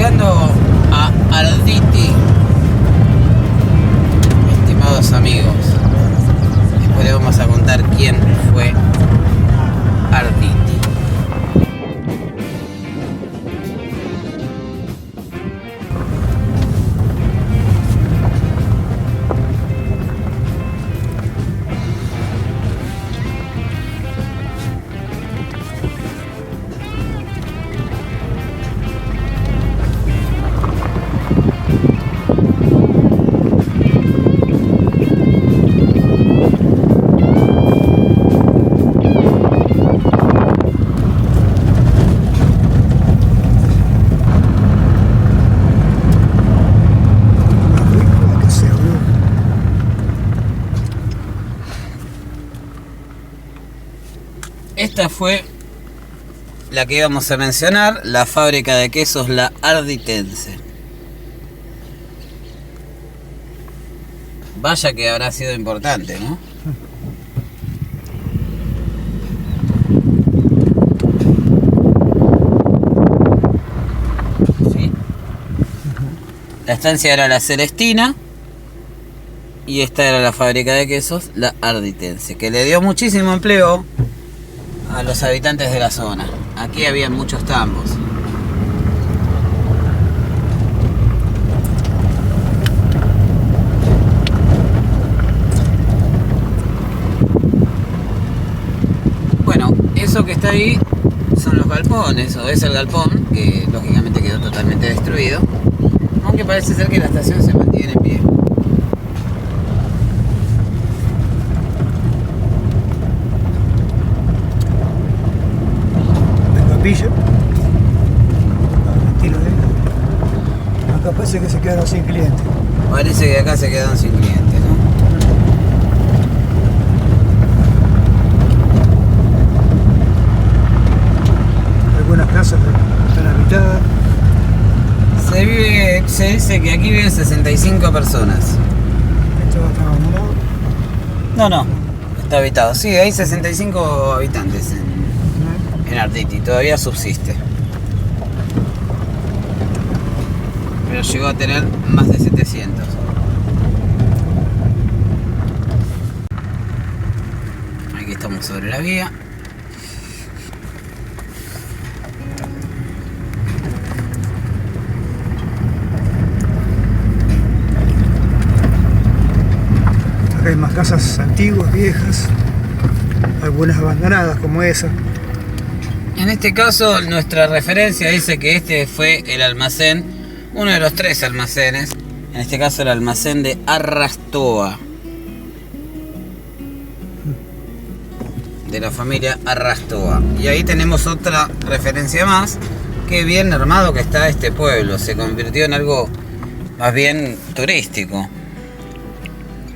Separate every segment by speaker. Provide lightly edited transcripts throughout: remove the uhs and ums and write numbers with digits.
Speaker 1: llegando a Arditi, estimados amigos. Después les vamos a contar quién fue Arditi. Esta fue la que íbamos a mencionar, la fábrica de quesos La Arditense. Vaya que habrá sido importante, ¿no? ¿Sí? La estancia era la Celestina y esta era la fábrica de quesos La Arditense, que le dio muchísimo empleo a los habitantes de la zona. Aquí había muchos tambos. Bueno, eso que está ahí son los galpones, o es el galpón, que lógicamente quedó totalmente destruido, aunque parece ser que la estación se mantiene en pie.
Speaker 2: Acá parece que se quedaron sin clientes.
Speaker 1: Parece que acá se quedaron sin clientes, ¿no?
Speaker 2: Algunas casas están habitadas.
Speaker 1: Se dice que aquí viven 65 personas.
Speaker 2: ¿Esto está abandonado?
Speaker 1: No, está habitado. Sí, hay 65 habitantes en Arditi, todavía subsiste. Pero llegó a tener más de 700. Aquí estamos sobre la vía.
Speaker 2: Acá hay más casas antiguas, viejas, algunas abandonadas como esa.
Speaker 1: En este caso, nuestra referencia dice que este fue el almacén, uno de los 3 almacenes. En este caso, el almacén de Arrastoa, de la familia Arrastoa. Y ahí tenemos otra referencia más, que bien armado que está este pueblo. Se convirtió en algo más bien turístico.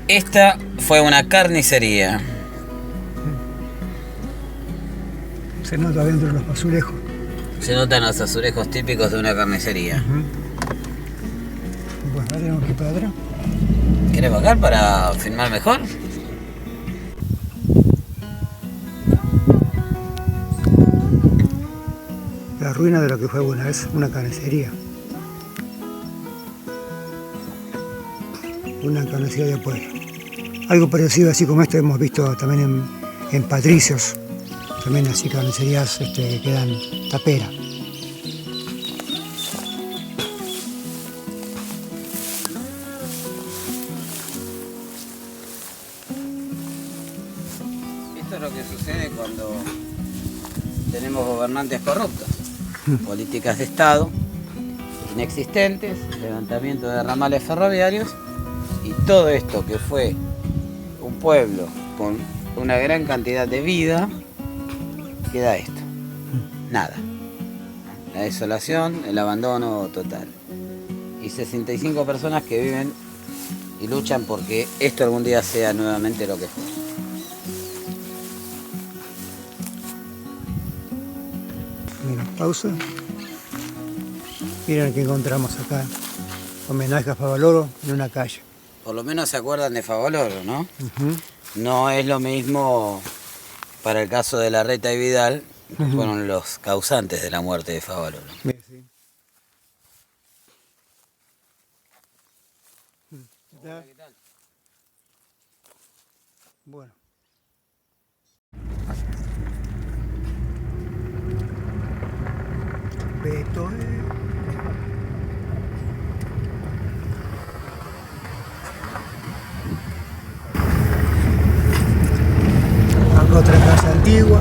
Speaker 1: Esta fue una carnicería.
Speaker 2: Se nota dentro de los azulejos.
Speaker 1: Se notan los azulejos típicos de una carnicería.
Speaker 2: Bueno, ahora tenemos que ir para atrás.
Speaker 1: ¿Quieres bajar para filmar mejor?
Speaker 2: La ruina de lo que fue alguna vez una carnicería. Una carnicería de pueblo. Algo parecido así como esto hemos visto también en Patricios. También así carnicerías que quedan tapera.
Speaker 1: Esto es lo que sucede cuando tenemos gobernantes corruptos. Políticas de Estado inexistentes, levantamiento de ramales ferroviarios, y todo esto que fue un pueblo con una gran cantidad de vida, queda esto. Nada. La desolación, el abandono total. Y 65 personas que viven y luchan porque esto algún día sea nuevamente lo que fue.
Speaker 2: Mira, pausa. Miren lo que encontramos acá. Homenaje a Favaloro en una calle.
Speaker 1: Por lo menos se acuerdan de Favaloro, ¿no? No es lo mismo para el caso de Larreta y Vidal, que fueron los causantes de la muerte de Favaloro.
Speaker 2: Mira, sí. tal? Bueno. Beto, acá otra casa antigua.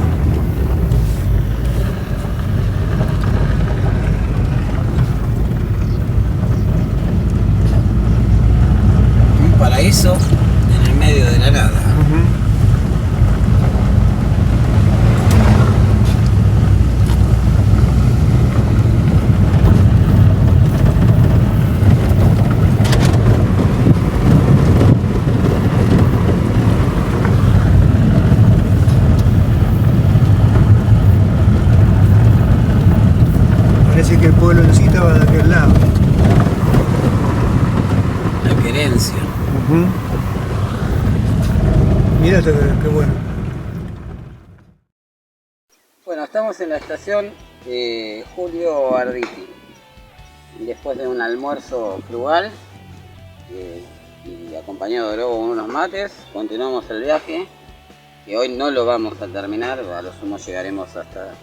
Speaker 1: Un paraíso en el medio de la nada.
Speaker 2: Parece que el pueblo en sí estaba de aquel lado.
Speaker 1: La querencia.
Speaker 2: Mira esto, qué bueno.
Speaker 1: Bueno, estamos en la estación Julio Arditi. Después de un almuerzo frugal y acompañado de luego con unos mates, continuamos el viaje, que hoy no lo vamos a terminar, a lo sumo llegaremos hasta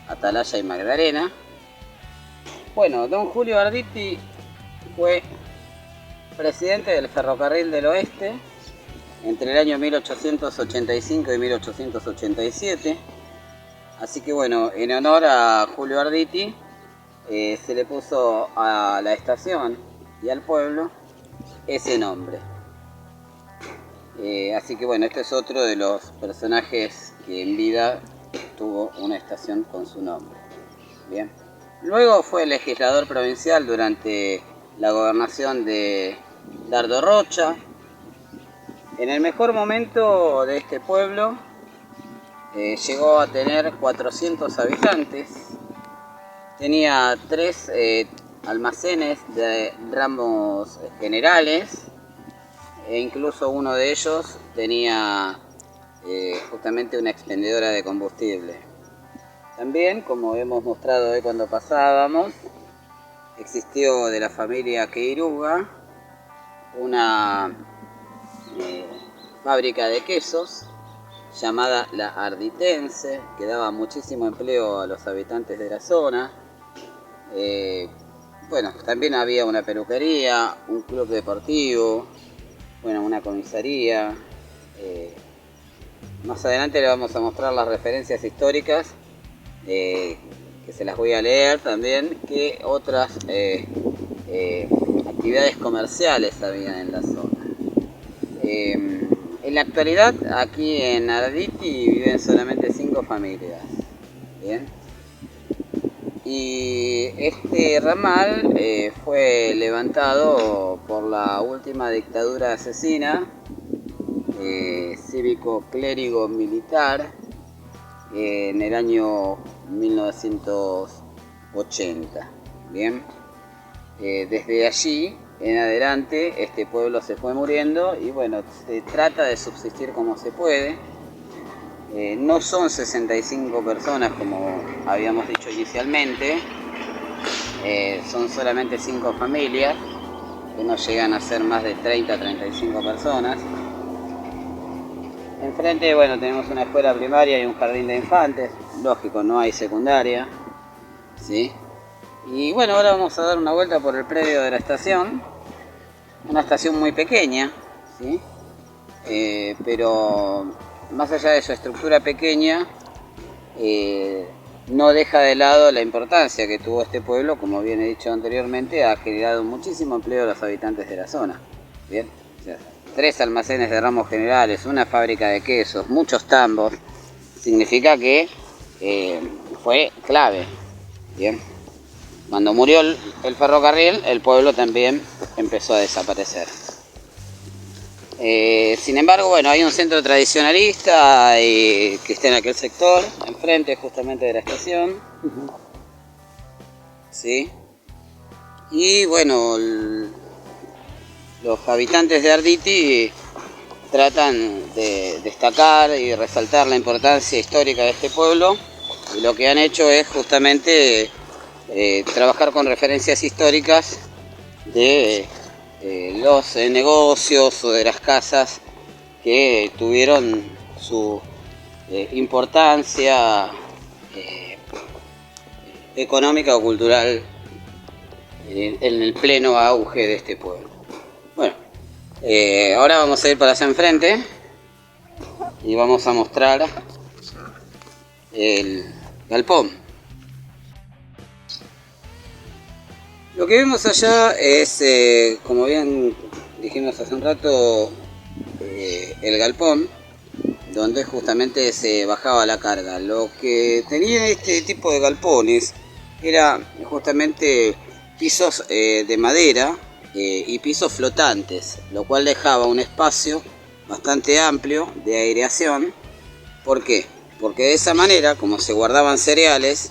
Speaker 1: Atalaya y Magdalena. Bueno, don Julio Arditi fue presidente del Ferrocarril del Oeste entre el año 1885 y 1887. Así que bueno, en honor a Julio Arditi se le puso a la estación y al pueblo ese nombre. Así que bueno, este es otro de los personajes que en vida tuvo una estación con su nombre. Bien. Luego fue legislador provincial durante la gobernación de Dardo Rocha. En el mejor momento de este pueblo llegó a tener 400 habitantes. Tenía 3 almacenes de ramos generales e incluso uno de ellos tenía justamente una expendedora de combustible. También, como hemos mostrado hoy cuando pasábamos, existió de la familia Queiruga una fábrica de quesos llamada La Arditense, que daba muchísimo empleo a los habitantes de la zona. Bueno, también había una peluquería, un club deportivo, bueno, una comisaría. Más adelante le vamos a mostrar las referencias históricas, que se las voy a leer también, que otras actividades comerciales había en la zona. En la actualidad, aquí en Arditi viven solamente 5 familias. Bien. Y este ramal fue levantado por la última dictadura asesina, cívico-clérigo-militar, en el año 1980. Bien. Desde allí en adelante este pueblo se fue muriendo y bueno, se trata de subsistir como se puede. No son 65 personas como habíamos dicho inicialmente, son solamente 5 familias, que no llegan a ser más de 30-35 personas. Enfrente, bueno, tenemos una escuela primaria y un jardín de infantes, lógico, no hay secundaria, ¿sí? Y bueno, ahora vamos a dar una vuelta por el predio de la estación, una estación muy pequeña, ¿sí? Pero más allá de su estructura pequeña, no deja de lado la importancia que tuvo este pueblo. Como bien he dicho anteriormente, ha generado muchísimo empleo a los habitantes de la zona. Bien, o sea, 3 almacenes de ramos generales, una fábrica de quesos, muchos tambos, significa que fue clave. Bien. Cuando murió el ferrocarril, el pueblo también empezó a desaparecer. Sin embargo, bueno, hay un centro tradicionalista que está en aquel sector, enfrente justamente de la estación. ¿Sí? Y bueno, los habitantes de Arditi tratan de destacar y resaltar la importancia histórica de este pueblo, y lo que han hecho es justamente trabajar con referencias históricas de los negocios o de las casas que tuvieron su importancia económica o cultural en el pleno auge de este pueblo. Bueno, ahora vamos a ir para allá enfrente y vamos a mostrar el galpón. Lo que vemos allá es, como bien dijimos hace un rato, el galpón, donde justamente se bajaba la carga. Lo que tenía este tipo de galpones era justamente pisos de madera y pisos flotantes, lo cual dejaba un espacio bastante amplio de aireación. ¿Por qué? Porque de esa manera, como se guardaban cereales,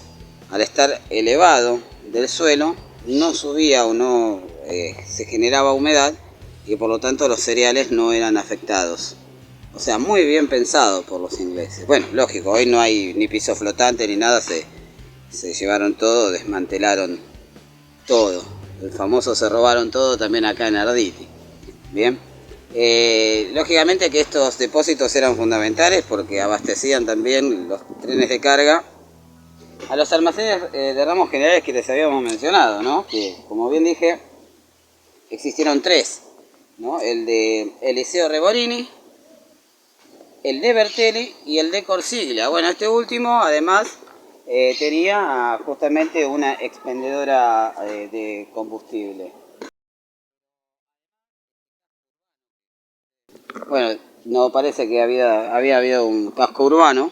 Speaker 1: al estar elevado del suelo, no subía o no se generaba humedad y por lo tanto los cereales no eran afectados. O sea, muy bien pensado por los ingleses. Bueno, lógico, hoy no hay ni piso flotante ni nada, se llevaron todo, desmantelaron todo. El famoso se robaron todo también acá en Arditi. Bien. Lógicamente que estos depósitos eran fundamentales porque abastecían también los trenes de carga a los almacenes de ramos generales que les habíamos mencionado, ¿no? Que, como bien dije, existieron tres, ¿no? El de Eliseo Reborini, el de Bertelli y el de Corsiglia. Bueno, este último además tenía justamente una expendedora de combustible. Bueno, no parece que había habido un casco urbano.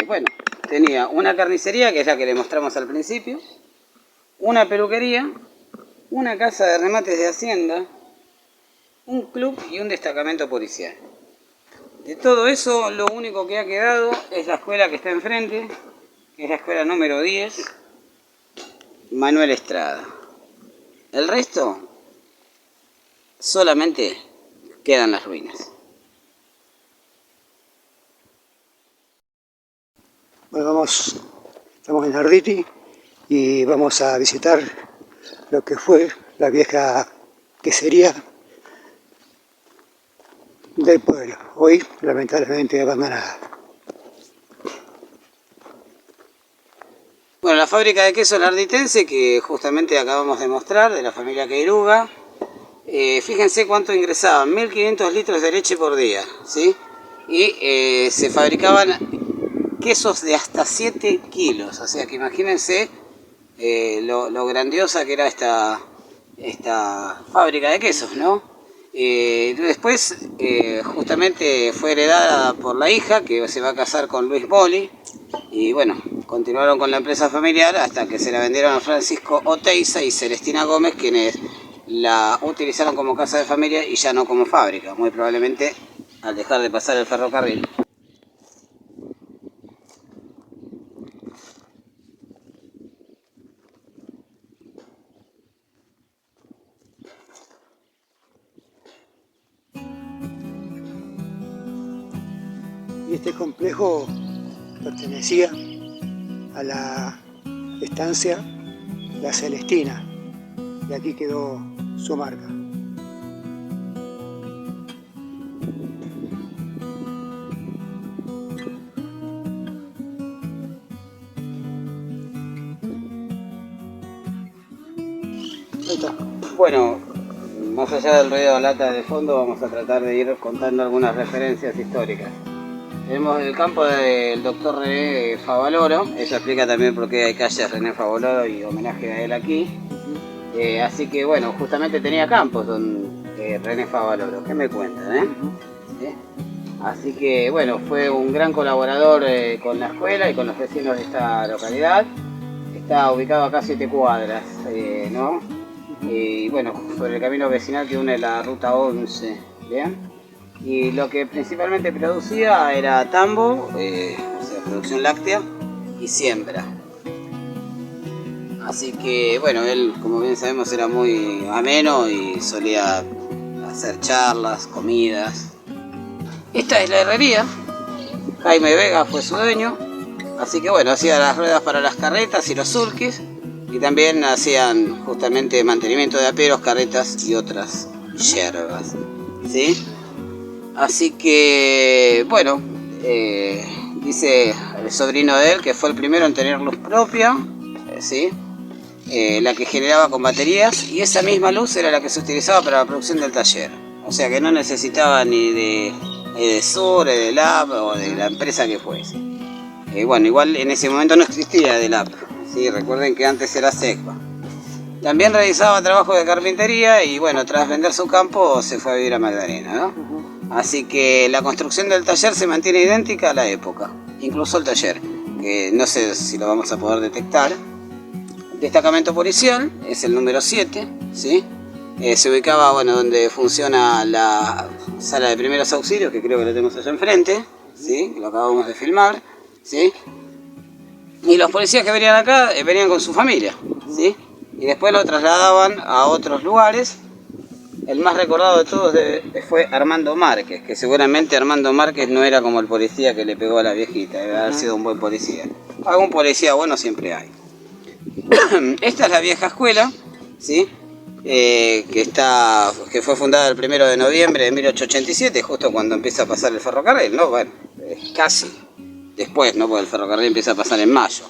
Speaker 1: Bueno, tenía una carnicería, que es la que le mostramos al principio, una peluquería, una casa de remates de hacienda, un club y un destacamento policial. De todo eso, lo único que ha quedado es la escuela que está enfrente, que es la escuela número 10, Manuel Estrada. El resto, solamente quedan las ruinas.
Speaker 2: Bueno, estamos en Arditi y vamos a visitar lo que fue la vieja quesería del pueblo, hoy lamentablemente abandonada.
Speaker 1: Bueno, la fábrica de queso larditense que justamente acabamos de mostrar, de la familia Queiruga, fíjense cuánto ingresaban, 1500 litros de leche por día, ¿sí? Y se fabricaban quesos de hasta 7 kilos, o sea que imagínense lo grandiosa que era esta fábrica de quesos, ¿no? Después justamente fue heredada por la hija, que se va a casar con Luis Boli, y bueno, continuaron con la empresa familiar hasta que se la vendieron a Francisco Oteiza y Celestina Gómez, quienes la utilizaron como casa de familia y ya no como fábrica, muy probablemente al dejar de pasar el ferrocarril.
Speaker 2: Y este complejo pertenecía a la estancia La Celestina, y aquí quedó su marca. Ahí está.
Speaker 1: Bueno, más allá del ruido de lata de fondo, vamos a tratar de ir contando algunas referencias históricas. Tenemos el campo del doctor René Favaloro, eso explica también por qué hay calles René Favaloro y homenaje a él aquí. Así que bueno, justamente tenía campos don René Favaloro, ¿qué me cuentan? Así que bueno, fue un gran colaborador con la escuela y con los vecinos de esta localidad. Está ubicado acá a 7 cuadras, ¿no? Y bueno, sobre el camino vecinal que une la ruta 11, ¿bien? Y lo que principalmente producía era tambo, o sea, producción láctea y siembra. Así que bueno, él, como bien sabemos, era muy ameno y solía hacer charlas, comidas. Esta es la herrería, Jaime Vega fue su dueño, así que bueno, hacía las ruedas para las carretas y los sulkis, Y también hacían justamente mantenimiento de aperos, carretas y otras yerbas, ¿sí? Así que, bueno, dice el sobrino de él que fue el primero en tener luz propia, ¿sí? La que generaba con baterías, y esa misma luz era la que se utilizaba para la producción del taller. O sea que no necesitaba ni de Sur, de Delap o de la empresa que fuese. Bueno, igual en ese momento no existía Delap, ¿sí? Recuerden que antes era Secba. También realizaba trabajo de carpintería y bueno, tras vender su campo se fue a vivir a Magdalena, ¿no? Así que la construcción del taller se mantiene idéntica a la época, incluso el taller, que no sé si lo vamos a poder detectar. Destacamento policial, es el número 7, ¿sí? Se ubicaba, bueno, donde funciona la sala de primeros auxilios, que creo que lo tenemos allá enfrente, ¿sí? Lo acabamos de filmar, ¿sí? Y los policías que venían acá venían con su familia, ¿sí? Y después lo trasladaban a otros lugares. El más recordado de todos fue Armando Márquez, que seguramente Armando Márquez no era como el policía que le pegó a la viejita, debe haber sido un buen policía. Algún policía bueno siempre hay. Esta es la vieja escuela, ¿sí? Que fue fundada el 1 de noviembre de 1887, justo cuando empieza a pasar el ferrocarril, ¿no? Bueno, casi después, ¿no? Porque el ferrocarril empieza a pasar en mayo.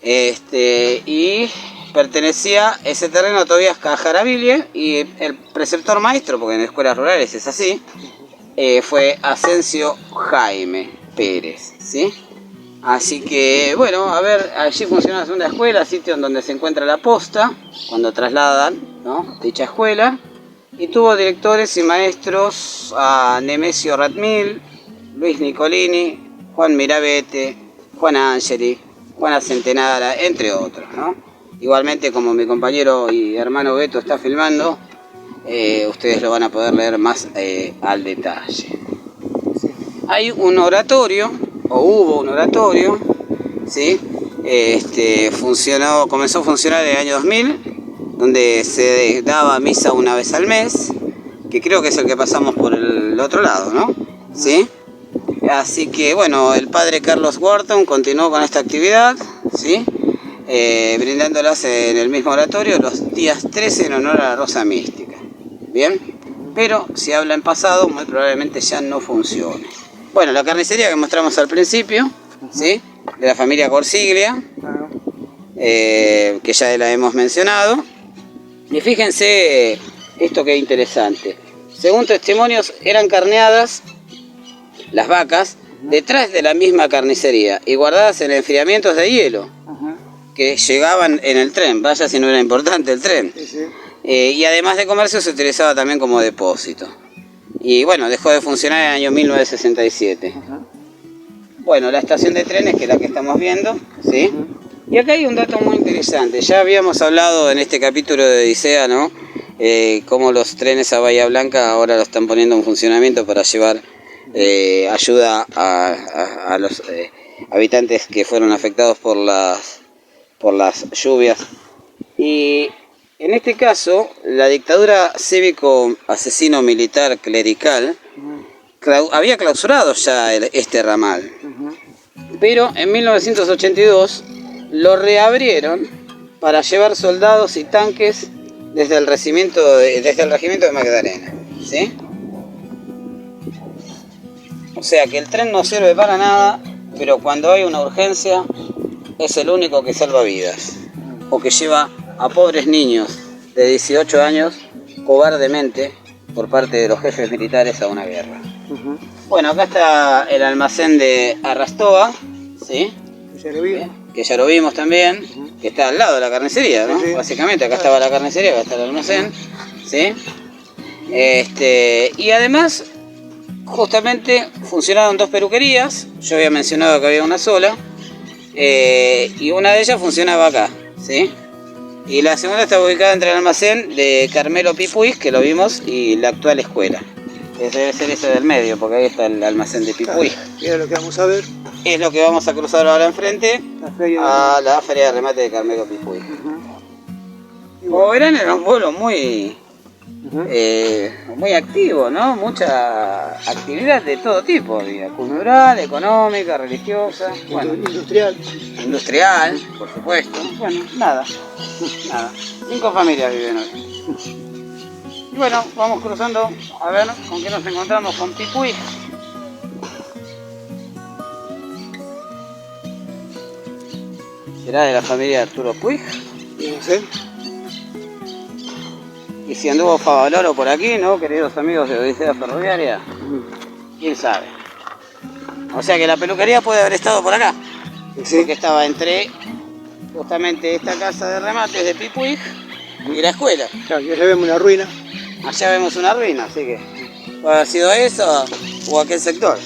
Speaker 1: Y pertenecía ese terreno a Tobías Cajaraville, y el preceptor maestro, porque en escuelas rurales es así, fue Asensio Jaime Pérez, ¿sí? Así que, bueno, a ver, allí funciona la segunda escuela, sitio en donde se encuentra la posta, cuando trasladan, ¿no?, dicha escuela. Y tuvo directores y maestros a Nemesio Ratmil, Luis Nicolini, Juan Mirabete, Juan Angeli, Juana Centenara, entre otros, ¿no? Igualmente, como mi compañero y hermano Beto está filmando, ustedes lo van a poder leer más al detalle. Hay un oratorio, o hubo un oratorio, ¿sí? Comenzó a funcionar en el año 2000, donde se daba misa una vez al mes, que creo que es el que pasamos por el otro lado, ¿no? ¿Sí? Así que, bueno, el padre Carlos Wharton continuó con esta actividad, ¿sí? Brindándolas en el mismo oratorio los días 13 en honor a la Rosa Mística. ¿Bien? Pero si habla en pasado, muy probablemente ya no funcione. Bueno, la carnicería que mostramos al principio, ¿sí?, de la familia Corsiglia, que ya la hemos mencionado. Y fíjense esto que es interesante. Según testimonios, eran carneadas las vacas detrás de la misma carnicería y guardadas en enfriamientos de hielo que llegaban en el tren. Vaya si no era importante el tren. Y además de comercio se utilizaba también como depósito. Y bueno, dejó de funcionar en el año 1967. Bueno, la estación de trenes, que es la que estamos viendo, ¿sí? Y acá hay un dato muy interesante. Ya habíamos hablado en este capítulo de Odisea, ¿no? Cómo los trenes a Bahía Blanca ahora lo están poniendo en funcionamiento para llevar ayuda a los habitantes que fueron afectados por las lluvias. Y en este caso, la dictadura cívico-asesino militar clerical había clausurado ya este ramal. Pero en 1982 lo reabrieron para llevar soldados y tanques desde el regimiento de Magdalena, ¿sí? O sea que el tren no sirve para nada, pero cuando hay una urgencia es el único que salva vidas, o que lleva a pobres niños de 18 años cobardemente por parte de los jefes militares a una guerra. Bueno, acá está el almacén de Arrastoa, ¿sí? Que ya lo vimos también, que está al lado de la carnicería, ¿no? Sí. Básicamente, acá estaba la carnicería, acá está el almacén, ¿sí? Y además, justamente funcionaron dos peluquerías. Yo había mencionado que había una sola, y una de ellas funcionaba acá, ¿sí? Y la segunda está ubicada entre el almacén de Carmelo Pipuis, que lo vimos, y la actual escuela. Debe ser ese del medio, porque ahí está el almacén de Pipuis.
Speaker 2: Y es lo que vamos a ver.
Speaker 1: Es lo que vamos a cruzar ahora enfrente, a la feria de remate de Carmelo Pipuis. Como verán, era un pueblo muy muy activo, ¿no? Mucha actividad de todo tipo, había, cultural, económica, religiosa, bueno, industrial, por supuesto. Bueno, nada. 5 familias viven hoy. Y bueno, vamos cruzando a ver con qué nos encontramos con Pipuig. ¿Será de la familia de Arturo Puig?
Speaker 2: No sé.
Speaker 1: Y si anduvo Favaloro por aquí, ¿no, queridos amigos de Odisea Ferroviaria? ¿Quién sabe? O sea que la peluquería puede haber estado por acá.
Speaker 2: Sí.
Speaker 1: Porque estaba entre justamente esta casa de remates de Pipuig y la escuela.
Speaker 2: Claro, ya vemos una ruina.
Speaker 1: Allá vemos una ruina, así que puede haber sido eso o aquel sector.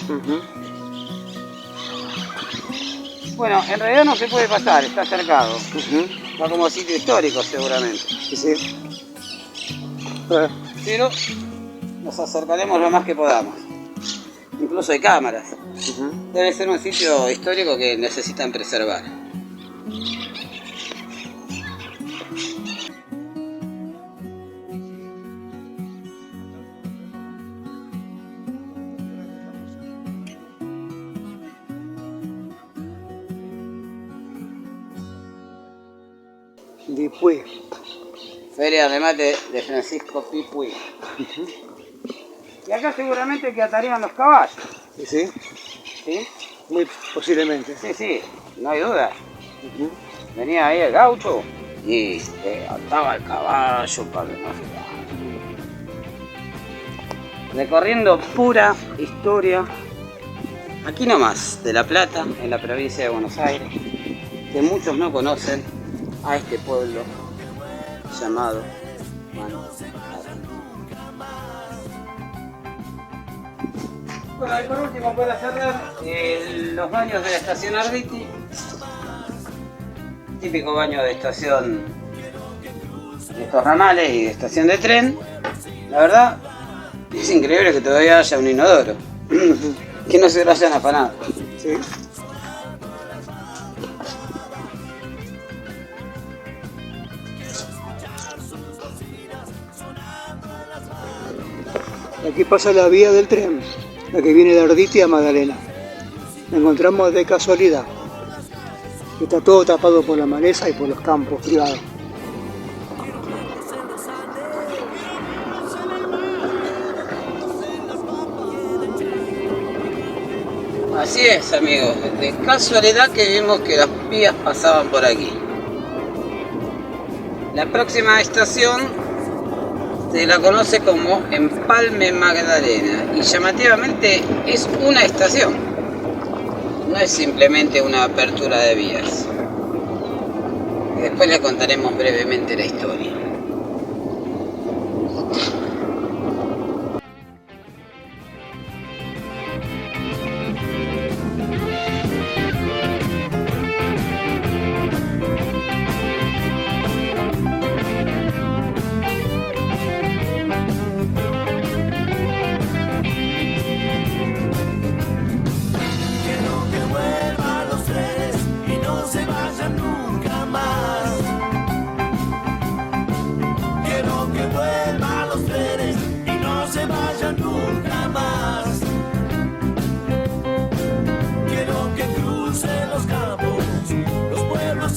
Speaker 1: Bueno, en realidad no se puede pasar, está cercado. Va como sitio histórico seguramente.
Speaker 2: Sí.
Speaker 1: Pero nos acercaremos lo más que podamos. Incluso hay cámaras. Debe ser un sitio histórico que necesitan preservar.
Speaker 2: Después.
Speaker 1: Feria de remate de Francisco Pipuig. Y acá seguramente que atarían los caballos.
Speaker 2: Sí.
Speaker 1: ¿Sí?
Speaker 2: Muy posiblemente.
Speaker 1: Sí, no hay duda. Venía ahí el gaucho y ataba el caballo para que no se vaya. Recorriendo pura historia, aquí nomás, de La Plata, en la provincia de Buenos Aires, que muchos no conocen a este pueblo llamado Manzanillo. Bueno, y por último, para cerrar, los baños de la estación Arditi. Típico baño de estación de estos ramales y de estación de tren. La verdad, es increíble que todavía haya un inodoro. Que no se lo hayan afanado.
Speaker 2: Sí. Aquí pasa la vía del tren, la que viene de Arditi a Magdalena. La encontramos de casualidad. Está todo tapado por la maleza y por los campos privados.
Speaker 1: Así es, amigos, de casualidad que vimos que las vías pasaban por aquí. La próxima estación se la conoce como Empalme Magdalena y llamativamente es una estación, no es simplemente una apertura de vías. Después le contaremos brevemente la historia.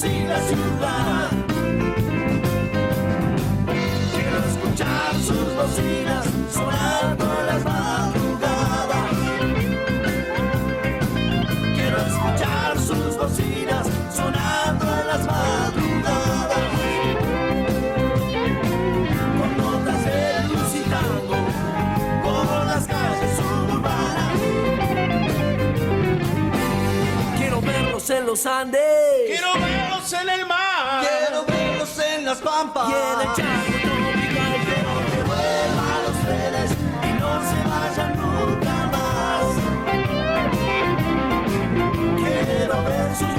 Speaker 3: Y la ciudad, quiero escuchar sus bocinas sonando en las madrugadas. Quiero escuchar sus bocinas sonando en las madrugadas. Con notas de luz y tango por las calles suburbanas. Quiero verlos en los Andes.
Speaker 4: Quiero verlos en el mar.
Speaker 3: Quiero verlos en las pampas. Y en el charco tropical. Quiero que vuelvan los trenes y no se vayan nunca más. Quiero ver sus